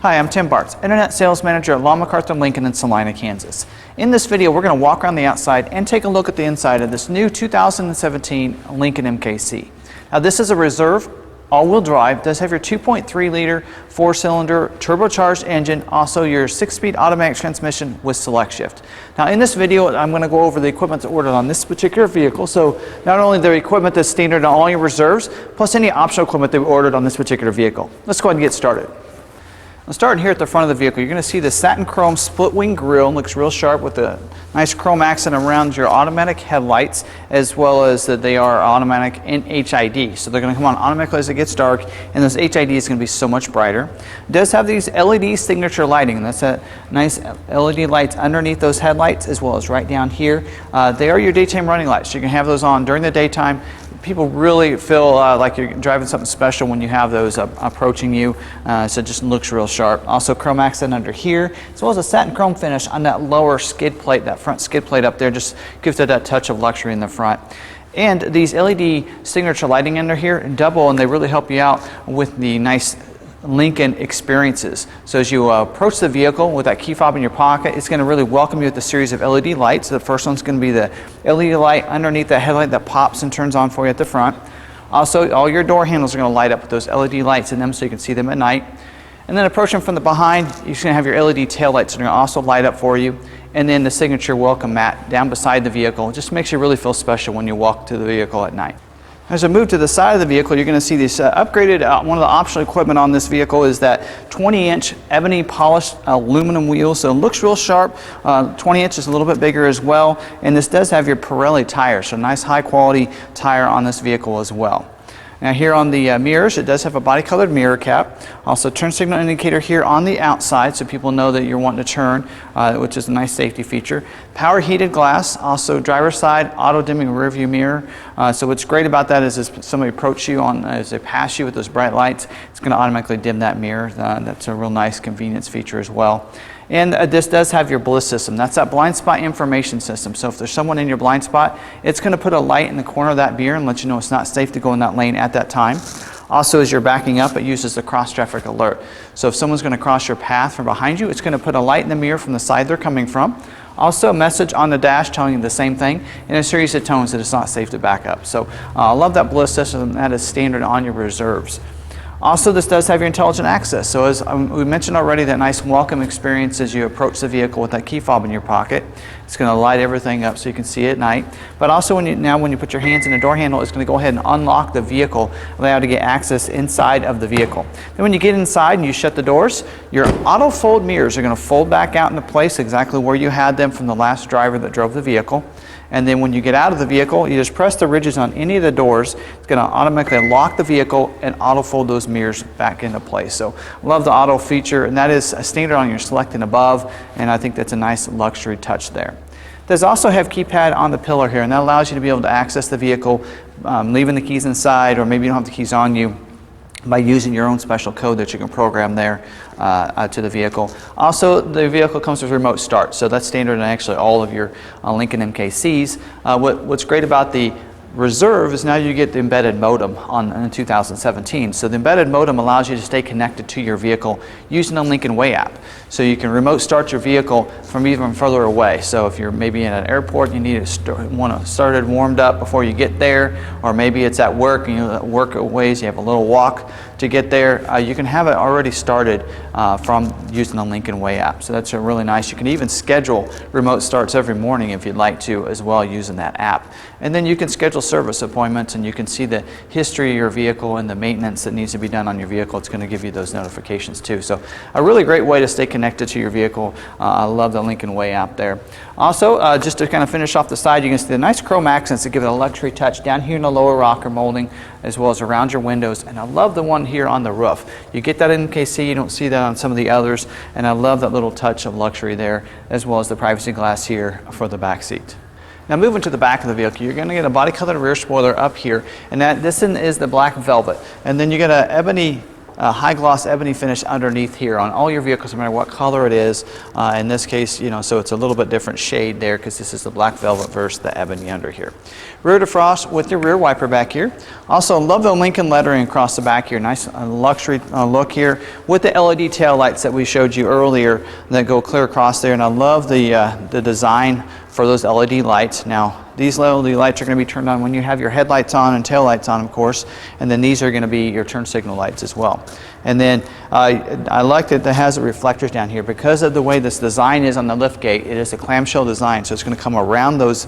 Hi, I'm Tim Bartz, Internet Sales Manager at McArthur Lincoln in Salina, Kansas. In this video, we're going to walk around the outside and take a look at the inside of this new 2017 Lincoln MKC. Now, this is a reserve all-wheel drive. It does have your 2.3 liter 4-cylinder turbocharged engine, also your 6-speed automatic transmission with select shift. Now, in this video, I'm going to go over the equipment that's ordered on this particular vehicle. So not only the equipment that's standard on all your reserves, plus any optional equipment that we ordered on this particular vehicle. Let's go ahead and get started. Starting here at the front of the vehicle, you're going to see the satin chrome split wing grille. Looks real sharp with a nice chrome accent around your automatic headlights, as well as that they are automatic in HID. So they're going to come on automatically as it gets dark, and this HID is going to be so much brighter. It does have these LED signature lighting, and that's a nice LED lights underneath those headlights, as well as right down here. They are your daytime running lights, so you can have those on during the daytime. People really feel like you're driving something special when you have those approaching you, so it just looks real sharp. Also chrome accent under here, as well as a satin chrome finish on that lower skid plate, that front skid plate up there, just gives it that touch of luxury in the front. And these LED signature lighting under here double, and they really help you out with the nice Lincoln experiences. So as you approach the vehicle with that key fob in your pocket, it's going to really welcome you with a series of LED lights. The first one's going to be the LED light underneath the headlight that pops and turns on for you at the front. Also, all your door handles are going to light up with those LED lights in them so you can see them at night. And then approaching from the behind, you're going to have your LED tail lights that are going to also light up for you. And then the signature welcome mat down beside the vehicle. It just makes you really feel special when you walk to the vehicle at night. As I move to the side of the vehicle, you're going to see this upgraded, one of the optional equipment on this vehicle is that 20-inch ebony polished aluminum wheel. So it looks real sharp. 20 inch is a little bit bigger as well. And this does have your Pirelli tire, so nice high quality tire on this vehicle as well. Now here on the mirrors, it does have a body colored mirror cap. Also turn signal indicator here on the outside so people know that you're wanting to turn, which is a nice safety feature. Power heated glass, also driver's side auto dimming rear view mirror. So what's great about that is as somebody approaches you as they pass you with those bright lights, it's going to automatically dim that mirror. That's a real nice convenience feature as well. And this does have your BLIS system. That's that blind spot information system. So if there's someone in your blind spot, it's going to put a light in the corner of that mirror and let you know it's not safe to go in that lane at that time. Also, as you're backing up, it uses the cross traffic alert. So if someone's going to cross your path from behind you, it's going to put a light in the mirror from the side they're coming from. Also, a message on the dash telling you the same thing in a series of tones that it's not safe to back up. So I love that BLIS system. That is standard on your reserves. Also, this does have your intelligent access. So as we mentioned already, that nice welcome experience as you approach the vehicle with that key fob in your pocket. It's going to light everything up so you can see it at night. But also when you put your hands in the door handle, it's going to go ahead and unlock the vehicle, allow you to get access inside of the vehicle. Then when you get inside and you shut the doors, your auto fold mirrors are going to fold back out into place exactly where you had them from the last driver that drove the vehicle. And then when you get out of the vehicle, you just press the ridges on any of the doors. It's going to automatically lock the vehicle and auto fold those mirrors back into place. So love the auto feature, and that is a standard on your select and above, and I think that's a nice luxury touch there. It does also have keypad on the pillar here, and that allows you to be able to access the vehicle, leaving the keys inside, or maybe you don't have the keys on you, by using your own special code that you can program there to the vehicle. Also, the vehicle comes with remote start, so that's standard in actually all of your Lincoln MKCs. What's great about the Reserve is now you get the embedded modem in 2017. So the embedded modem allows you to stay connected to your vehicle using the Lincoln Way app. So you can remote start your vehicle from even further away. So if you're maybe in an airport, you need to want to start it warmed up before you get there, or maybe it's at work and you work ways, you have a little walk to get there, you can have it already started from using the Lincoln Way app. So that's really nice. You can even schedule remote starts every morning if you'd like to as well using that app. And then you can schedule service appointments, and you can see the history of your vehicle and the maintenance that needs to be done on your vehicle. It's going to give you those notifications too. So a really great way to stay connected to your vehicle. I love the Lincoln Way app there. Also, just to kind of finish off the side, you can see the nice chrome accents that give it a luxury touch down here in the lower rocker molding, as well as around your windows. And I love the one here on the roof. You get that in MKC, you don't see that on some of the others, and I love that little touch of luxury there, as well as the privacy glass here for the back seat. Now moving to the back of the vehicle, you're going to get a body colored rear spoiler up here, and this one is the black velvet. And then you get an ebony high gloss ebony finish underneath here on all your vehicles, no matter what color it is. In this case, you know, so it's a little bit different shade there because this is the black velvet versus the ebony under here. Rear defrost with your rear wiper back here. Also, love the Lincoln lettering across the back here. Nice luxury look here with the LED tail lights that we showed you earlier that go clear across there. And I love the design for those LED lights. Now, these LED lights are going to be turned on when you have your headlights on and tail lights on, of course, and then these are going to be your turn signal lights as well. And then I like that it has the reflectors down here because of the way this design is on the lift gate. It is a clamshell design, so it's going to come around those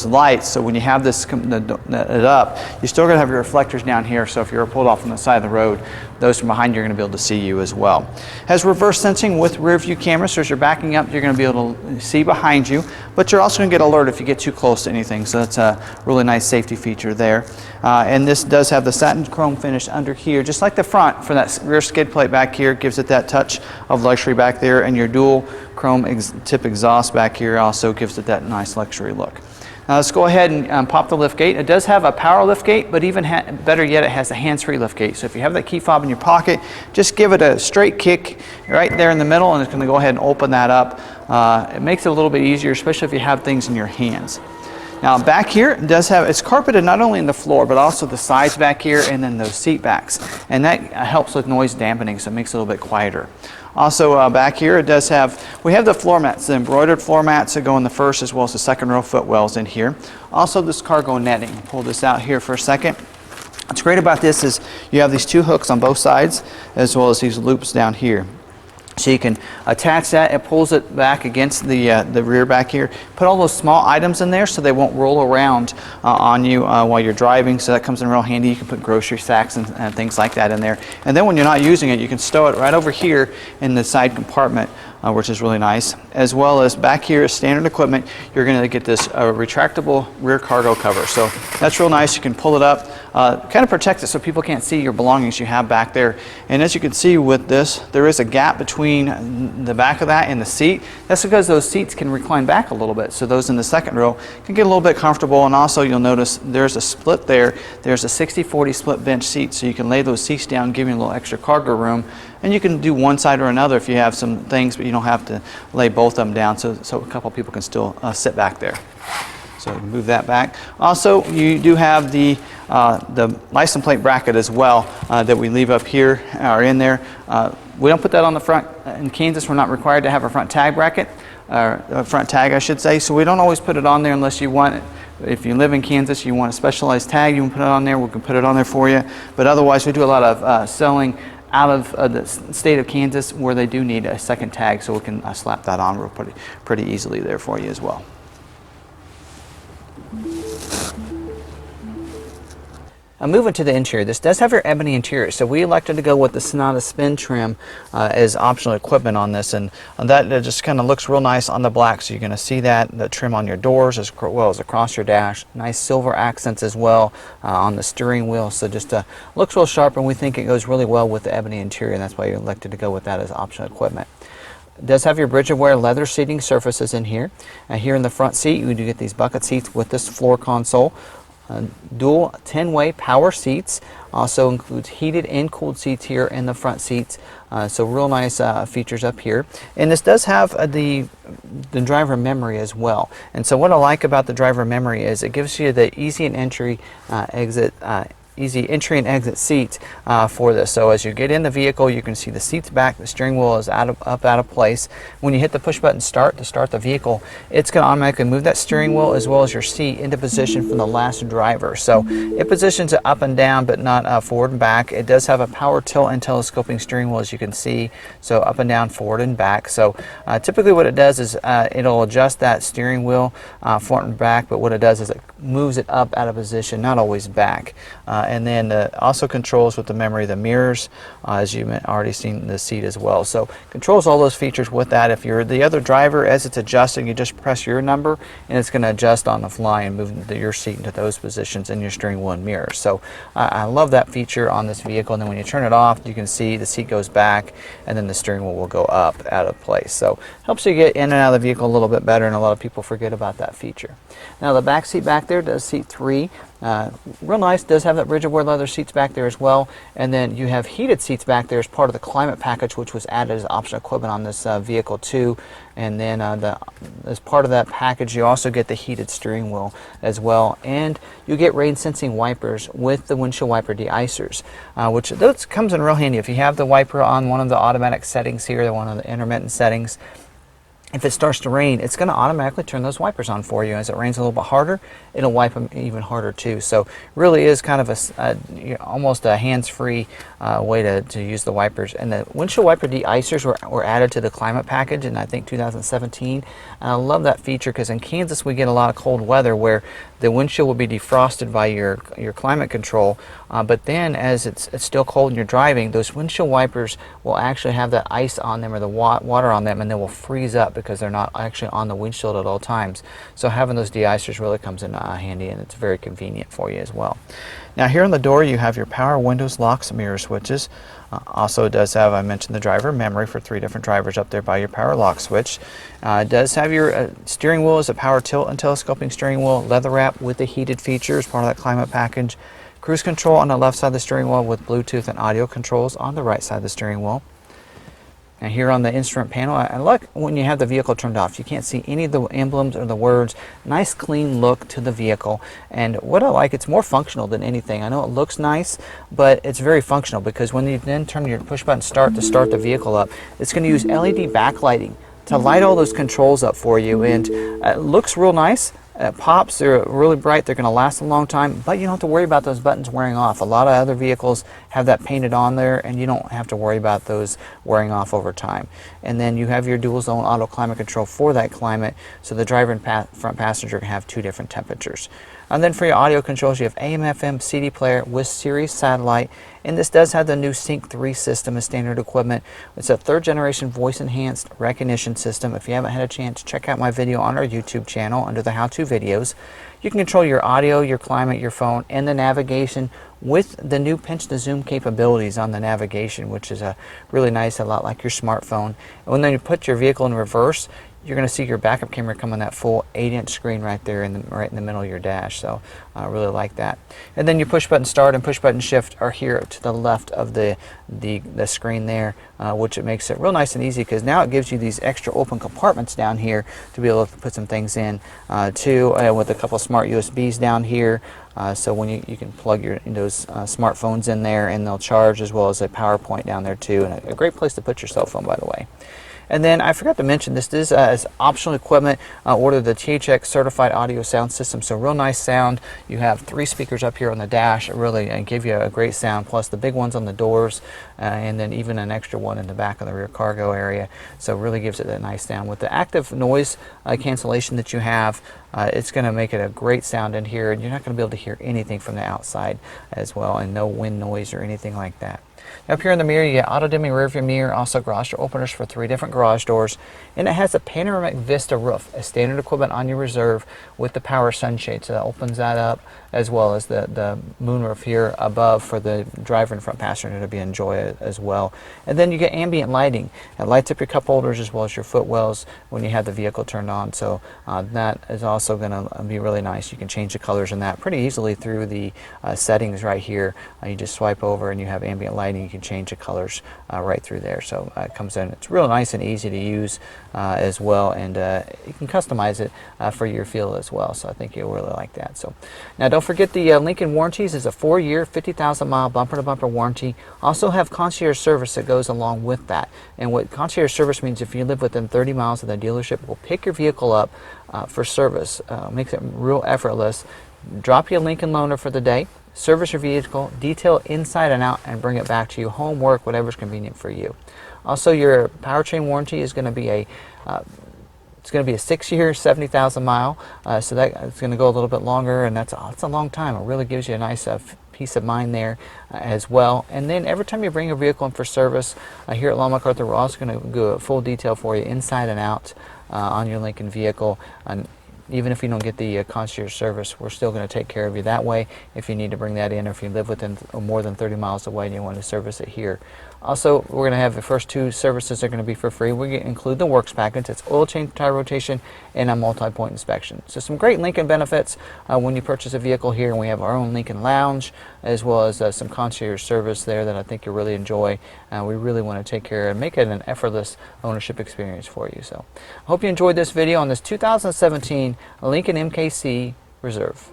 lights. So when you have this it up, you're still going to have your reflectors down here. So if you're pulled off on the side of the road, those from behind you are going to be able to see you as well. Has reverse sensing with rear view cameras, so as you're backing up, you're going to be able to see behind you, but you're also going to get alert if you get too close to anything. So that's a really nice safety feature there. And this does have the satin chrome finish under here, just like the front for that rear skid plate back here. Gives it that touch of luxury back there, and your dual chrome tip exhaust back here also gives it that nice luxury look. Now let's go ahead and pop the lift gate. It does have a power lift gate, but even better yet, it has a hands-free lift gate. So if you have that key fob in your pocket, just give it a straight kick right there in the middle, and it's going to go ahead and open that up. It makes it a little bit easier, especially if you have things in your hands. Now back here, it does have, it's carpeted not only in the floor, but also the sides back here and then those seat backs. And that helps with noise dampening, so it makes it a little bit quieter. Also back here, it does have, we have the floor mats, the embroidered floor mats that go in the first as well as the second row footwells in here. Also this cargo netting. Pull this out here for a second. What's great about this is you have these two hooks on both sides as well as these loops down here. So you can attach that, it pulls it back against the rear back here. Put all those small items in there so they won't roll around on you while you're driving, so that comes in real handy. You can put grocery sacks and things like that in there. And then when you're not using it, you can stow it right over here in the side compartment, which is really nice. As well as back here is standard equipment. You're going to get this retractable rear cargo cover. So that's real nice. You can pull it up, kind of protect it so people can't see your belongings you have back there. And as you can see with this, there is a gap between the back of that and the seat. That's because those seats can recline back a little bit. So those in the second row can get a little bit comfortable. And also you'll notice there's a split there. There's a 60-40 split bench seat. So you can lay those seats down, give you a little extra cargo room. And you can do one side or another if you have some things, but you don't have to lay both of them down, so a couple people can still sit back there. So move that back. Also, you do have the license plate bracket as well that we leave up here or in there. We don't put that on the front. In Kansas, we're not required to have a front tag bracket, or a front tag, I should say. So we don't always put it on there unless you want it. If you live in Kansas, you want a specialized tag, you can put it on there. We can put it on there for you. But otherwise, we do a lot of selling out of the state of Kansas where they do need a second tag, so we can slap that on pretty easily there for you as well. Moving to the interior, this does have your ebony interior, so we elected to go with the Sonata Spin trim as optional equipment on this, and that just kind of looks real nice on the black, so you're going to see that, the trim on your doors as well as across your dash. Nice silver accents as well on the steering wheel, so just looks real sharp, and we think it goes really well with the ebony interior, and that's why you elected to go with that as optional equipment. It does have your Bridge-Aware leather seating surfaces in here. Here in the front seat, you do get these bucket seats with this floor console. Dual 10-way power seats. Also includes heated and cooled seats here in the front seats. So real nice features up here. And this does have the driver memory as well. And so what I like about the driver memory is it gives you the easy entry and exit seats for this. So as you get in the vehicle, you can see the seats back, the steering wheel is up out of place. When you hit the push button start to start the vehicle, it's going to automatically move that steering wheel as well as your seat into position from the last driver. So it positions it up and down, but not forward and back. It does have a power tilt and telescoping steering wheel, as you can see, so up and down, forward and back. So typically what it does is it'll adjust that steering wheel front and back, but what it does is it moves it up out of position, not always back. And then also controls with the memory the mirrors, as you've already seen the seat as well. So controls all those features with that. If you're the other driver, as it's adjusting, you just press your number and it's going to adjust on the fly and move your seat into those positions in your steering wheel and mirrors. So I love that feature on this vehicle. And then when you turn it off, you can see the seat goes back and then the steering wheel will go up out of place. So helps you get in and out of the vehicle a little bit better, and a lot of people forget about that feature. Now the back seat back there does seat 3. Real nice. Does have that rigid wear leather seats back there as well, and then you have heated seats back there as part of the climate package, which was added as optional equipment on this vehicle too. And then as part of that package, you also get the heated steering wheel as well, and you get rain sensing wipers with the windshield wiper de-icers, which those comes in real handy if you have the wiper on one of the automatic settings here, one of the intermittent settings. If it starts to rain, it's going to automatically turn those wipers on for you. As it rains a little bit harder, it'll wipe them even harder too. So really is kind of almost a hands-free way to use the wipers. And the windshield wiper de-icers were added to the climate package in I think 2017. And I love that feature because in Kansas we get a lot of cold weather where the windshield will be defrosted by your climate control, but then as it's still cold and you're driving, those windshield wipers will actually have that ice on them or the water on them, and they will freeze up because they're not actually on the windshield at all times. So having those de-icers really comes in handy, and it's very convenient for you as well. Now here on the door you have your power windows, locks, mirror switches. Also it does have, I mentioned, the driver memory for 3 different drivers up there by your power lock switch. It does have your steering wheel as a power tilt and telescoping steering wheel, leather wrap with the heated features, part of that climate package. Cruise control on the left side of the steering wheel with Bluetooth and audio controls on the right side of the steering wheel. And here on the instrument panel, I like when you have the vehicle turned off. You can't see any of the emblems or the words. Nice clean look to the vehicle. And what I like, it's more functional than anything. I know it looks nice, but it's very functional because when you then turn your push button start to start the vehicle up, it's going to use LED backlighting to light all those controls up for you. And it looks real nice. Pops, they're really bright, they're going to last a long time, but you don't have to worry about those buttons wearing off. A lot of other vehicles have that painted on there, and you don't have to worry about those wearing off over time. And then you have your dual zone auto climate control for that climate, so the driver and front passenger can have 2 different temperatures. And then for your audio controls, you have AM, FM, CD player with Sirius satellite, and this does have the new Sync 3 system as standard equipment. It's a 3rd generation voice enhanced recognition system. If you haven't had a chance, check out my video on our YouTube channel under the how-to videos. You can control your audio, your climate, your phone, and the navigation with the new pinch to zoom capabilities on the navigation, which is really nice, a lot like your smartphone. And when you put your vehicle in reverse, you're going to see your backup camera come on that full 8-inch screen right there right in the middle of your dash. So I really like that. And then your push button start and push button shift are here to the left of the screen there, which it makes it real nice and easy because now it gives you these extra open compartments down here to be able to put some things in too, with a couple of smart USBs down here. So when you can plug those smartphones in there and they'll charge, as well as a power point down there too, and a great place to put your cell phone, by the way. And then I forgot to mention, this is as optional equipment, order the THX certified audio sound system. So real nice sound. You have 3 speakers up here on the dash, really give you a great sound, plus the big ones on the doors, and then even an extra one in the back of the rear cargo area. So really gives it that nice sound. With the active noise cancellation that you have, it's going to make it a great sound in here, and you're not going to be able to hear anything from the outside as well, and no wind noise or anything like that. Now up here in the mirror, you get auto dimming rear view mirror, also garage door openers for 3 different garage doors, and it has a panoramic vista roof, a standard equipment on your Reserve with the power sunshade, so that opens that up, as well as the moonroof here above for the driver and front passenger to be enjoy it as well. And then you get ambient lighting. It lights up your cup holders as well as your footwells when you have the vehicle turned on, so that is also going to be really nice. You can change the colors in that pretty easily through the settings right here. You just swipe over and you have ambient lighting. You can change the colors right through there, so it comes in. It's real nice and easy to use as well, and you can customize it for your feel as well, so I think you'll really like that. So now don't forget the Lincoln warranties is a 4-year 50,000-mile bumper-to-bumper warranty. Also have concierge service that goes along with that, and what concierge service means, if you live within 30 miles of the dealership, we'll pick your vehicle up for service. Makes it real effortless. Drop you a Lincoln loaner for the day, service your vehicle, detail inside and out, and bring it back to you, home, work, whatever's convenient for you. Also, your powertrain warranty is going to be a 6-year, 70,000 mile, so that's going to go a little bit longer, and that's a long time. It really gives you a nice peace of mind there as well. And then every time you bring your vehicle in for service, here at McArthur, we're also going to do a full detail for you inside and out on your Lincoln vehicle. And even if you don't get the concierge service, we're still going to take care of you that way if you need to bring that in, or if you live within more than 30 miles away and you want to service it here Also, we're going to have the first 2 services are going to be for free. We include the works package. It's oil change, tire rotation, and a multi-point inspection. So some great Lincoln benefits when you purchase a vehicle here. And we have our own Lincoln Lounge, as well as some concierge service there that I think you'll really enjoy. We really want to take care and make it an effortless ownership experience for you. So I hope you enjoyed this video on this 2017 Lincoln MKC Reserve.